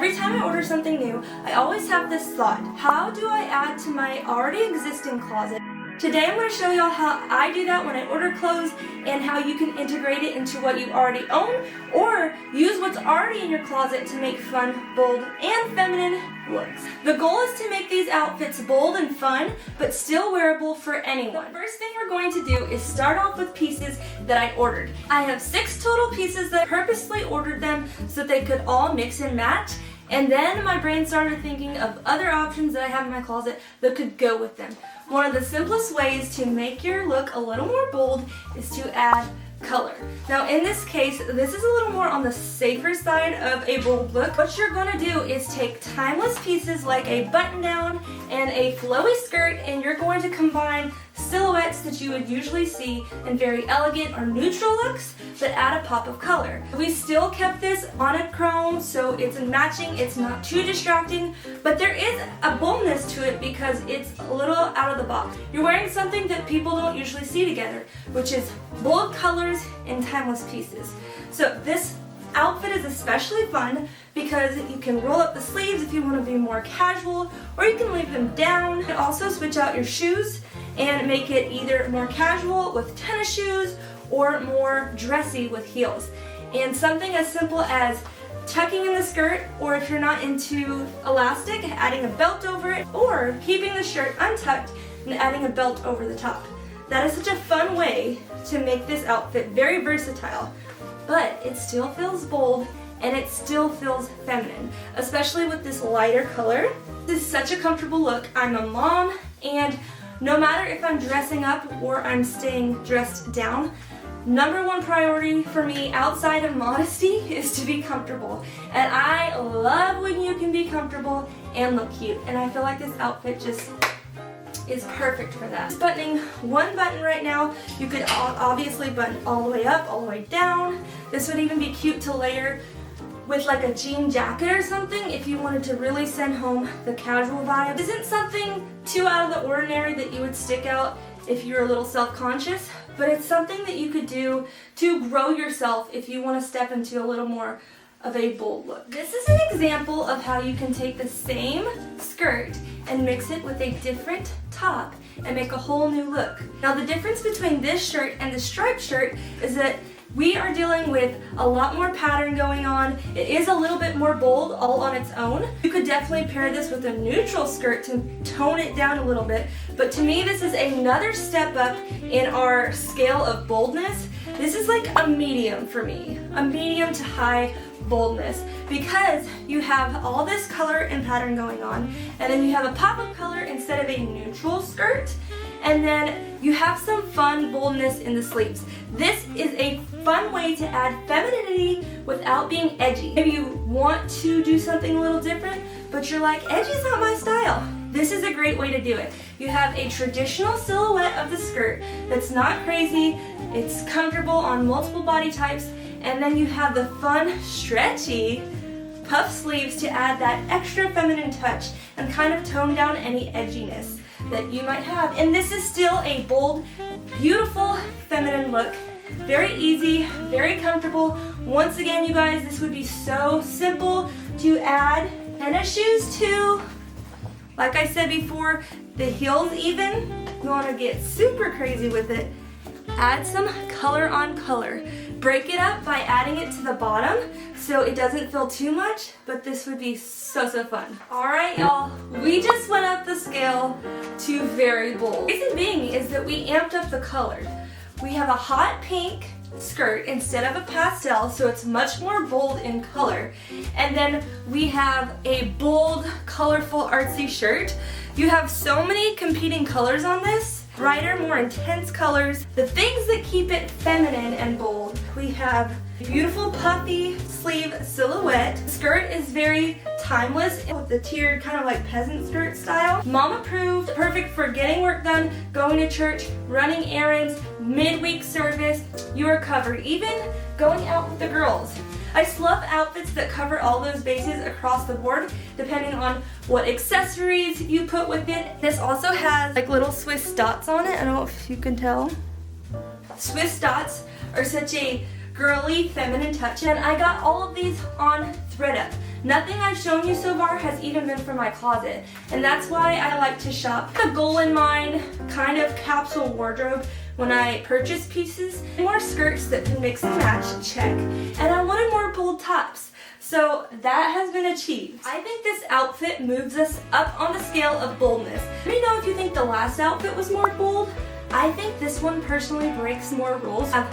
Every time I order something new, I always have this thought: how do I add to my already existing closet? Today I'm going to show y'all how I do that when I order clothes and how you can integrate it into what you already own or use what's already in your closet to make fun, bold, and feminine looks. The goal is to make these outfits bold and fun, but still wearable for anyone. The first thing we're going to do is start off with pieces that I ordered. I have 6 total pieces that I purposely ordered them so that they could all mix and match. And then my brain started thinking of other options that I have in my closet that could go with them. One of the simplest ways to make your look a little more bold is to add color. Now in this case, this is a little more on the safer side of a bold look. What you're going to do is take timeless pieces like a button down and a flowy skirt, and you're going to combine silhouettes that you would usually see in very elegant or neutral looks but add a pop of color. We still kept this monochrome so it's matching, it's not too distracting, but there is a boldness to it because it's a little out of the box. You're wearing something that people don't usually see together, which is bold colors and timeless pieces. So this outfit is especially fun because you can roll up the sleeves if you want to be more casual, or you can leave them down. You can also switch out your shoes and make it either more casual with tennis shoes or more dressy with heels. And something as simple as tucking in the skirt, or if you're not into elastic, adding a belt over it, or keeping the shirt untucked and adding a belt over the top. That is such a fun way to make this outfit very versatile, but it still feels bold and it still feels feminine, especially with this lighter color. This is such a comfortable look. I'm a mom, and no matter if I'm dressing up or I'm staying dressed down, number one priority for me outside of modesty is to be comfortable. And I love when you can be comfortable and look cute. And I feel like this outfit just is perfect for that. Just buttoning one button right now. You could obviously button all the way up, all the way down. This would even be cute to layer with like a jean jacket or something if you wanted to really send home the casual vibe. This isn't something too out of the ordinary that you would stick out if you're a little self-conscious, but it's something that you could do to grow yourself if you want to step into a little more of a bold look. This is an example of how you can take the same skirt and mix it with a different top and make a whole new look. Now the difference between this shirt and the striped shirt is that we are dealing with a lot more pattern going on. It is a little bit more bold all on its own. You could definitely pair this with a neutral skirt to tone it down a little bit, but to me this is another step up in our scale of boldness. This is like a medium for me, a medium to high boldness, because you have all this color and pattern going on, and then you have a pop of color instead of a neutral skirt, and then you have some fun boldness in the sleeves. This is a fun way to add femininity without being edgy. Maybe you want to do something a little different, but you're like, edgy's not my style. This is a great way to do it. You have a traditional silhouette of the skirt that's not crazy, it's comfortable on multiple body types, and then you have the fun, stretchy puff sleeves to add that extra feminine touch and kind of tone down any edginess that you might have. And this is still a bold, beautiful, feminine look. Very easy, very comfortable. Once again, you guys, this would be so simple to add tennis shoes to. Like I said before, the heels even. You want to get super crazy with it. Add some color on color. Break it up by adding it to the bottom so it doesn't feel too much, but this would be so fun. Alright y'all, we just went up the scale to very bold. The reason being is that we amped up the color. We have a hot pink skirt instead of a pastel, so it's much more bold in color. And then we have a bold, colorful, artsy shirt. You have so many competing colors on this. Brighter, more intense colors. The things that keep it feminine and bold. We have a beautiful puffy sleeve silhouette. The skirt is very timeless with the tiered kind of like peasant skirt style. Mom approved, perfect for getting work done, going to church, running errands, midweek service. You are covered. Even going out with the girls. I just love outfits that cover all those bases across the board, depending on what accessories you put with it. This also has like little Swiss dots on it. I don't know if you can tell. Swiss dots are such a girly, feminine touch. And I got all of these on ThredUp. Nothing I've shown you so far has even been from my closet, and that's why I like to shop. A goal in mind, kind of capsule wardrobe when I purchase pieces. More skirts that can mix and match, check. And I wanted more bold tops. So that has been achieved. I think this outfit moves us up on the scale of boldness. Let me know if you think the last outfit was more bold. I think this one personally breaks more rules of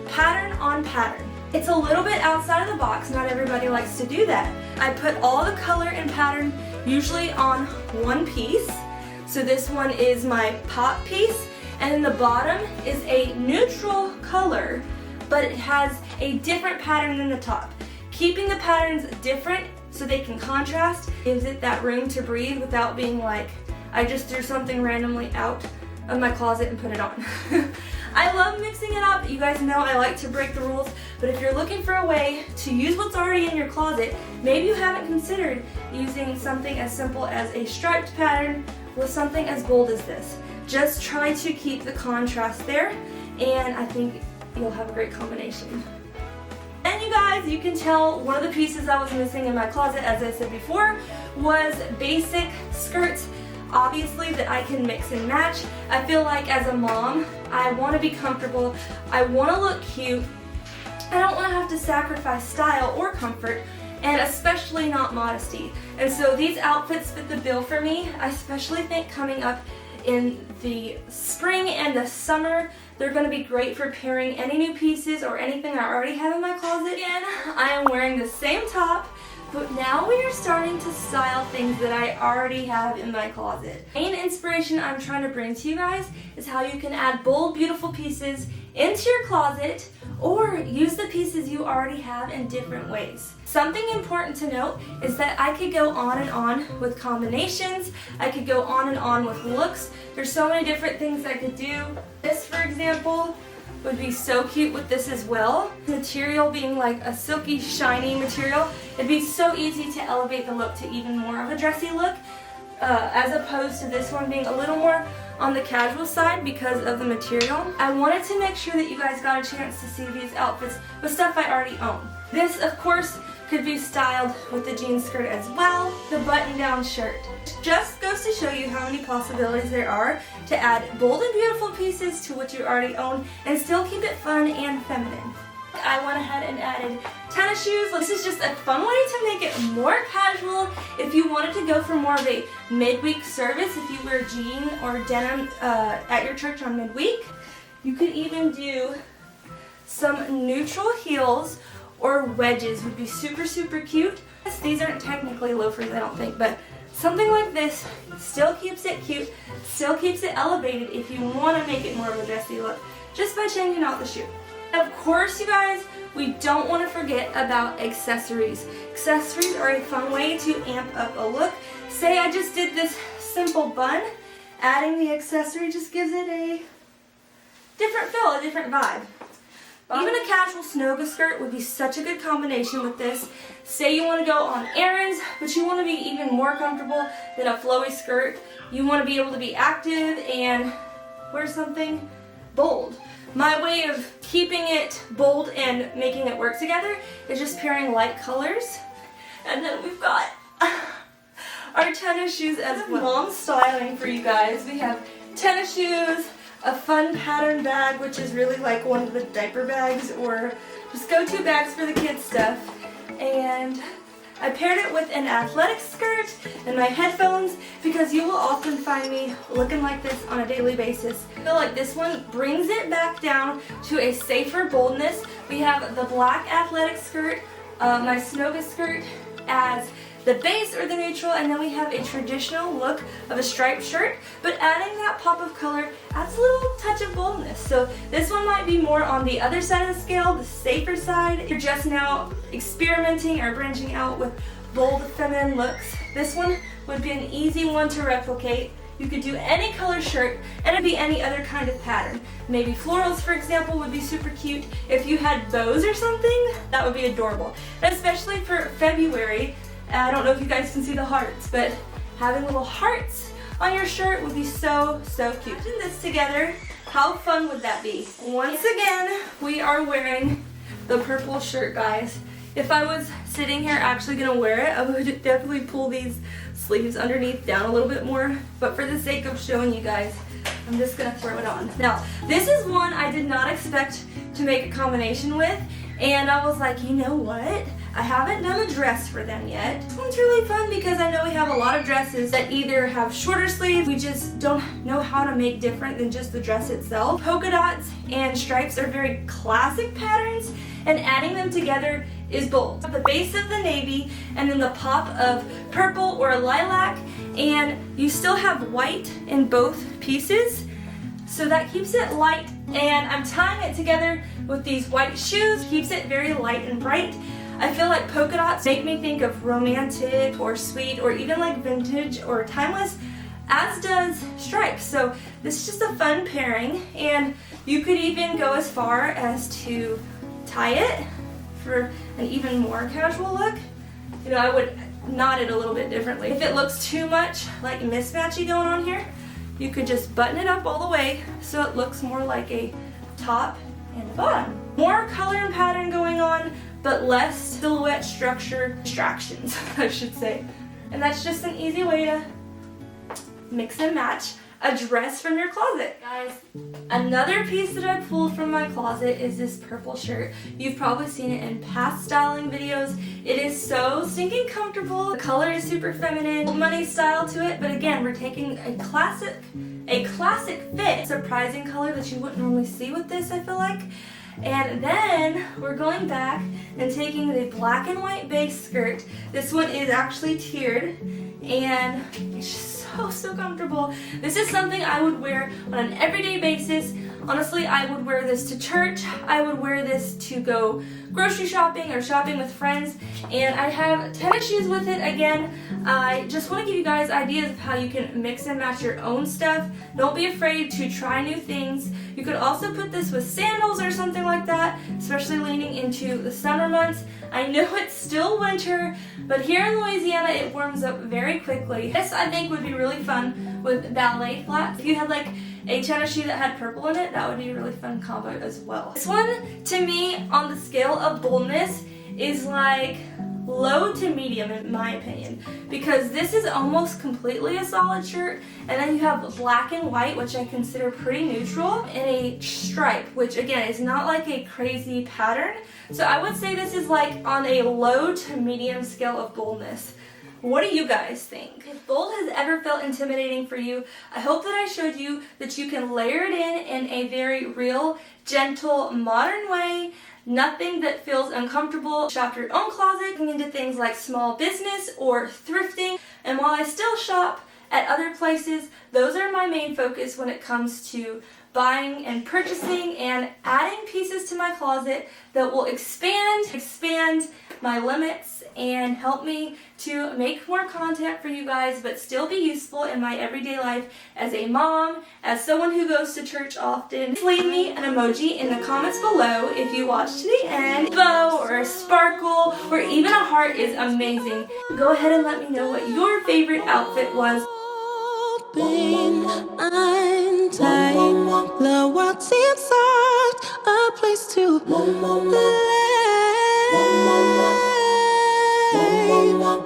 pattern on pattern. It's a little bit outside of the box. Not everybody likes to do that. I put all the color and pattern usually on one piece. So this one is my pop piece, and then the bottom is a neutral color, but it has a different pattern than the top. Keeping the patterns different so they can contrast gives it that room to breathe without being like, I just threw something randomly out of my closet and put it on. I love mixing it up. You guys know I like to break the rules, but if you're looking for a way to use what's already in your closet, maybe you haven't considered using something as simple as a striped pattern with something as bold as this. Just try to keep the contrast there, and I think you'll have a great combination. And you guys, you can tell one of the pieces I was missing in my closet, as I said before, was basic skirts, obviously, that I can mix and match. I feel like as a mom, I want to be comfortable, I want to look cute, I don't want to have to sacrifice style or comfort, and especially not modesty. And so these outfits fit the bill for me. I especially think coming up in the spring and the summer, they're going to be great for pairing any new pieces or anything I already have in my closet. Again, I am wearing the same top, but now we are starting to style things that I already have in my closet. The main inspiration I'm trying to bring to you guys is how you can add bold, beautiful pieces into your closet or use the pieces you already have in different ways. Something important to note is that I could go on and on with combinations. I could go on and on with looks. There's so many different things I could do. This, for example, would be so cute with this as well. Material being like a silky, shiny material. It'd be so easy to elevate the look to even more of a dressy look, as opposed to this one being a little more on the casual side because of the material. I wanted to make sure that you guys got a chance to see these outfits with stuff I already own. This, of course, could be styled with the jean skirt as well, the button-down shirt. Just goes to show you how many possibilities there are to add bold and beautiful pieces to what you already own and still keep it fun and feminine. I went ahead and added tennis shoes. This is just a fun way to make it more casual. If you wanted to go for more of a midweek service, if you wear jean or denim at your church on midweek, you could even do some neutral heels or wedges. Would be super, super cute. These aren't technically loafers, I don't think, but something like this still keeps it cute, still keeps it elevated if you want to make it more of a dressy look, just by changing out the shoe. Of course, you guys, we don't want to forget about accessories. Accessories are a fun way to amp up a look. Say I just did this simple bun, adding the accessory just gives it a different feel, a different vibe. Even a casual snoga skirt would be such a good combination with this. Say you want to go on errands, but you want to be even more comfortable than a flowy skirt. You want to be able to be active and wear something bold. My way of keeping it bold and making it work together is just pairing light colors. And then we've got our tennis shoes as well. Mom styling for you guys. We have tennis shoes, a fun pattern bag, which is really like one of the diaper bags or just go-to bags for the kids stuff. And I paired it with an athletic skirt and my headphones because you will often find me looking like this on a daily basis. I feel like this one brings it back down to a safer boldness. We have the black athletic skirt, my snoga skirt as the base or the neutral, and then we have a traditional look of a striped shirt, but adding that pop of color adds a little touch of boldness. So this one might be more on the other side of the scale, the safer side. If you're just now experimenting or branching out with bold feminine looks, this one would be an easy one to replicate. You could do any color shirt and it'd be any other kind of pattern. Maybe florals, for example, would be super cute. If you had bows or something, that would be adorable. And especially for February, I don't know if you guys can see the hearts, but having little hearts on your shirt would be so, so cute. Putting this together, how fun would that be? Once again, we are wearing the purple shirt, guys. If I was sitting here actually gonna wear it, I would definitely pull these sleeves underneath down a little bit more, but for the sake of showing you guys, I'm just gonna throw it on. Now, this is one I did not expect to make a combination with, and I was like, you know what? I haven't done a dress for them yet. This one's really fun because I know we have a lot of dresses that either have shorter sleeves, we just don't know how to make different than just the dress itself. Polka dots and stripes are very classic patterns, and adding them together is bold. The base of the navy and then the pop of purple or lilac, and you still have white in both pieces, so that keeps it light. And I'm tying it together with these white shoes, keeps it very light and bright. I feel like polka dots make me think of romantic or sweet or even like vintage or timeless, as does stripes. So this is just a fun pairing, and you could even go as far as to tie it for an even more casual look. You know, I would knot it a little bit differently. If it looks too much like mismatchy going on here, you could just button it up all the way so it looks more like a top and a bottom. More color and pattern going on, but less silhouette structure distractions, I should say. And that's just an easy way to mix and match a dress from your closet. Guys, another piece that I pulled from my closet is this purple shirt. You've probably seen it in past styling videos. It is so stinking comfortable. The color is super feminine, money style to it, but again, we're taking a classic fit, surprising color that you wouldn't normally see with this, I feel like. And then we're going back and taking the black and white base skirt. This one is actually tiered, and it's just so comfortable. This is something I would wear on an everyday basis. Honestly, I would wear this to church. I would wear this to go grocery shopping or shopping with friends, and I have tennis shoes with it. Again, I just want to give you guys ideas of how you can mix and match your own stuff. Don't be afraid to try new things. You could also put this with sandals or something like that, especially leaning into the summer months. I know it's still winter, but here in Louisiana it warms up very quickly. This I think would be really fun with ballet flats. If you had like a tennis shoe that had purple in it, that would be a really fun combo as well. This one, to me, on the scale of boldness, is like low to medium in my opinion, because this is almost completely a solid shirt, and then you have black and white, which I consider pretty neutral, and a stripe, which again is not like a crazy pattern. So I would say this is like on a low to medium scale of boldness. What do you guys think? If bold has ever felt intimidating for you, I hope that I showed you that you can layer it in a very real, gentle, modern way. Nothing that feels uncomfortable. Shop your own closet, getting into things like small business or thrifting. And while I still shop at other places, those are my main focus when it comes to buying and purchasing and adding pieces to my closet that will expand my limits and help me to make more content for you guys, but still be useful in my everyday life as a mom, as someone who goes to church often. Just leave me an emoji in the comments below if you watched to the end. A bow or a sparkle or even a heart is amazing. Go ahead and let me know what your favorite outfit was. The world seems soft, a place to lay.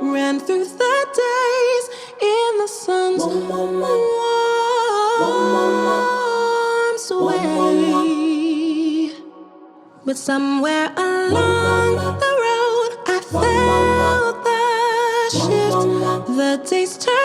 Ran through the days in the sun's warm sway. But somewhere along the road, I felt the shift. The days turned